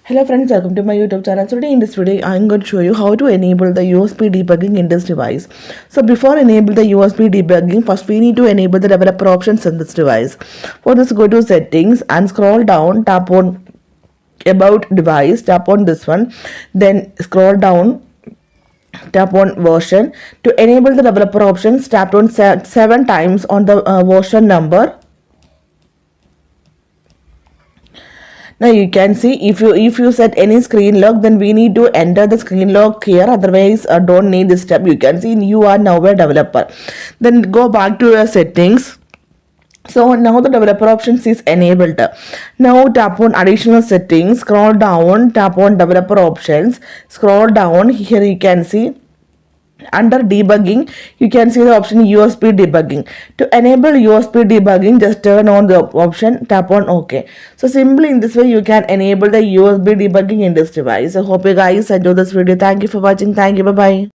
Hello friends, welcome to my YouTube channel. So today in this video, I'm going to show you how to enable the USB debugging in this device. So before enable the USB debugging, first we need to enable the developer options in this device. For this, go to settings and scroll down, tap on about device, tap on this one, then scroll down, tap on version. To enable the developer options, tap on 7 times on the version number. Now you can see if you set any screen lock, then we need to enter the screen lock here, otherwise don't need this step. You can see you are now a developer. Then go back to your settings. So now the developer options is enabled. Now tap on additional settings, scroll down, tap on developer options, scroll down. Here you can see under debugging, you can see the option USB debugging. To enable USB debugging, just turn on the option, tap on OK. So simply in this way you can enable the USB debugging in this device. I hope you guys enjoy this video. Thank you for watching. Thank you. Bye bye.